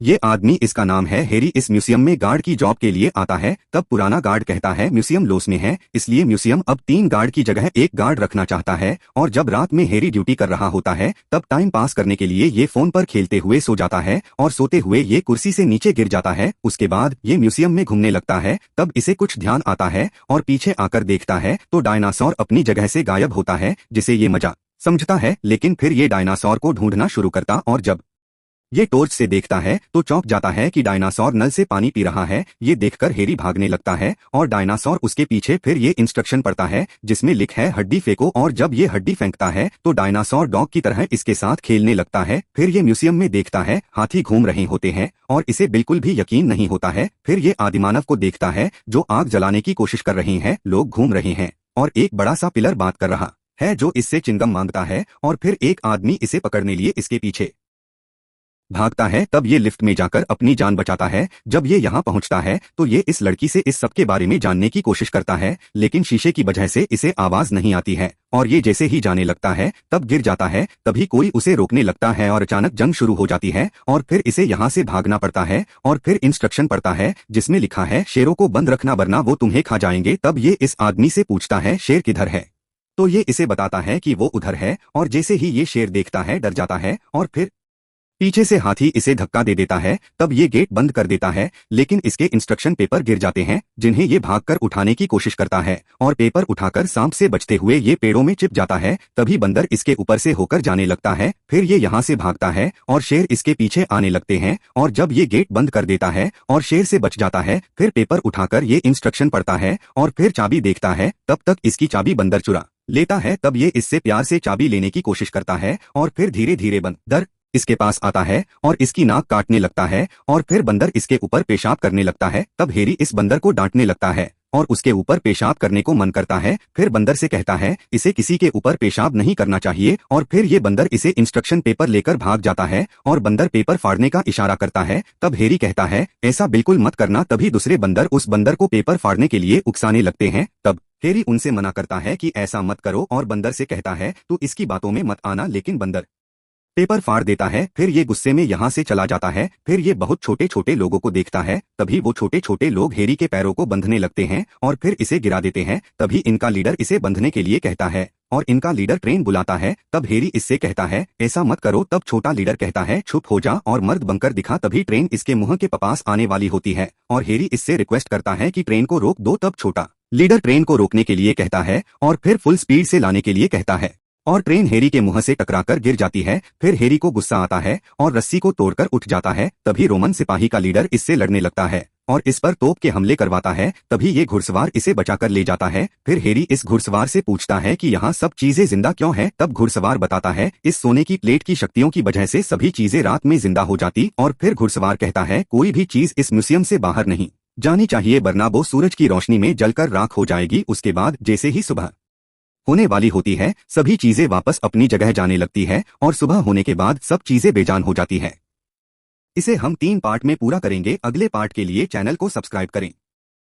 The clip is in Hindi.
ये आदमी, इसका नाम है हैरी, इस म्यूजियम में गार्ड की जॉब के लिए आता है। तब पुराना गार्ड कहता है म्यूजियम लॉस में है, इसलिए म्यूजियम अब 3 गार्ड की जगह 1 गार्ड रखना चाहता है। और जब रात में हैरी ड्यूटी कर रहा होता है तब टाइम पास करने के लिए ये फोन पर खेलते हुए सो जाता है और सोते हुए ये कुर्सी से नीचे गिर जाता है। उसके बाद ये म्यूजियम में घूमने लगता है। तब इसे कुछ ध्यान आता है और पीछे आकर देखता है तो डायनासोर अपनी जगह से गायब होता है, जिसे ये मजा समझता है। लेकिन फिर ये डायनासोर को ढूंढना शुरू करता और जब ये टॉर्च से देखता है तो चौंक जाता है कि डायनासोर नल से पानी पी रहा है। ये देखकर हैरी भागने लगता है और डायनासोर उसके पीछे। फिर ये इंस्ट्रक्शन पढ़ता है जिसमें लिखा है हड्डी फेंको, और जब ये हड्डी फेंकता है तो डायनासोर डॉग की तरह इसके साथ खेलने लगता है। फिर ये म्यूजियम में देखता है हाथी घूम रहे होते हैं और इसे बिल्कुल भी यकीन नहीं होता है। फिर ये आदिमानव को देखता है जो आग जलाने की कोशिश कर रही है। लोग घूम रहे हैं और एक बड़ा सा पिलर बात कर रहा है जो इससे चिंगम मांगता है। और फिर एक आदमी इसे पकड़ने लिए इसके पीछे भागता है। तब ये लिफ्ट में जाकर अपनी जान बचाता है। जब ये यहाँ पहुँचता है तो ये इस लड़की से इस सब के बारे में जानने की कोशिश करता है, लेकिन शीशे की वजह से इसे आवाज नहीं आती है। और ये जैसे ही जाने लगता है तब गिर जाता है। तभी कोई उसे रोकने लगता है और अचानक जंग शुरू हो जाती है और फिर इसे यहाँ से भागना पड़ता है। और फिर इंस्ट्रक्शन पड़ता है जिसमें लिखा है शेरों को बंद रखना वरना वो तुम्हें खा जाएंगे। तब ये इस आदमी से पूछता है शेर किधर है, तो ये इसे बताता है कि वो उधर है। और जैसे ही ये शेर देखता है डर जाता है और फिर पीछे से हाथी इसे धक्का दे देता है। तब ये गेट बंद कर देता है, लेकिन इसके इंस्ट्रक्शन पेपर गिर जाते हैं जिन्हें ये भागकर उठाने की कोशिश करता है और पेपर उठाकर सांप से बचते हुए ये पेड़ों में चिप जाता है। तभी बंदर इसके ऊपर से होकर जाने लगता है। फिर ये यहाँ से भागता है और शेर इसके पीछे आने लगते हैं। और जब ये गेट बंद कर देता है और शेर से बच जाता है, फिर पेपर उठाकर ये इंस्ट्रक्शन पढ़ता है और फिर चाबी देखता है। तब तक इसकी चाबी बंदर चुरा लेता है। तब ये इससे प्यार से चाबी लेने की कोशिश करता है और फिर धीरे धीरे बंदर इसके पास आता है और इसकी नाक काटने लगता है और फिर बंदर इसके ऊपर पेशाब करने लगता है। तब हैरी इस बंदर को डांटने लगता है और उसके ऊपर पेशाब करने को मन करता है। फिर बंदर से कहता है इसे किसी के ऊपर पेशाब नहीं करना चाहिए। और फिर ये बंदर इसे इंस्ट्रक्शन पेपर लेकर भाग जाता है और बंदर पेपर फाड़ने का इशारा करता है। तब हैरी कहता है ऐसा बिल्कुल मत करना। तभी दूसरे बंदर उस बंदर को पेपर फाड़ने के लिए उकसाने लगते हैं। तब हैरी उनसे मना करता है कि ऐसा मत करो और बंदर से कहता है तू इसकी बातों में मत आना, लेकिन बंदर पेपर फाड़ देता है। फिर ये गुस्से में यहाँ से चला जाता है। फिर ये बहुत छोटे छोटे लोगों को देखता है। तभी वो छोटे छोटे लोग हैरी के पैरों को बंधने लगते हैं और फिर इसे गिरा देते हैं। तभी इनका लीडर इसे बंधने के लिए कहता है और इनका लीडर ट्रेन बुलाता है। तब हैरी इससे कहता है ऐसा मत करो। तब छोटा लीडर कहता है चुप हो जा और मर्द बनकर दिखा। तभी ट्रेन इसके मुंह के पास आने वाली होती है और हैरी इससे रिक्वेस्ट करता है कि ट्रेन को रोक दो। तब छोटा लीडर ट्रेन को रोकने के लिए कहता है और फिर फुल स्पीड से लाने के लिए कहता है और ट्रेन हैरी के मुंह से टकराकर गिर जाती है। फिर हैरी को गुस्सा आता है और रस्सी को तोड़कर उठ जाता है। तभी रोमन सिपाही का लीडर इससे लड़ने लगता है और इस पर तोप के हमले करवाता है। तभी ये घुड़सवार इसे बचाकर ले जाता है। फिर हैरी इस घुड़सवार से पूछता है कि यहाँ सब चीजें जिंदा क्यों है। तब घुड़सवार बताता है इस सोने की प्लेट की शक्तियों की वजह से सभी चीजें रात में जिंदा हो जाती। और फिर घुड़सवार कहता है कोई भी चीज इस म्यूजियम से बाहर नहीं जानी चाहिए वरना वो सूरज की रोशनी में जलकर राख हो जाएगी। उसके बाद जैसे ही सुबह होने वाली होती है सभी चीजें वापस अपनी जगह जाने लगती है और सुबह होने के बाद सब चीजें बेजान हो जाती है। इसे हम 3 पार्ट में पूरा करेंगे। अगले पार्ट के लिए चैनल को सब्सक्राइब करें।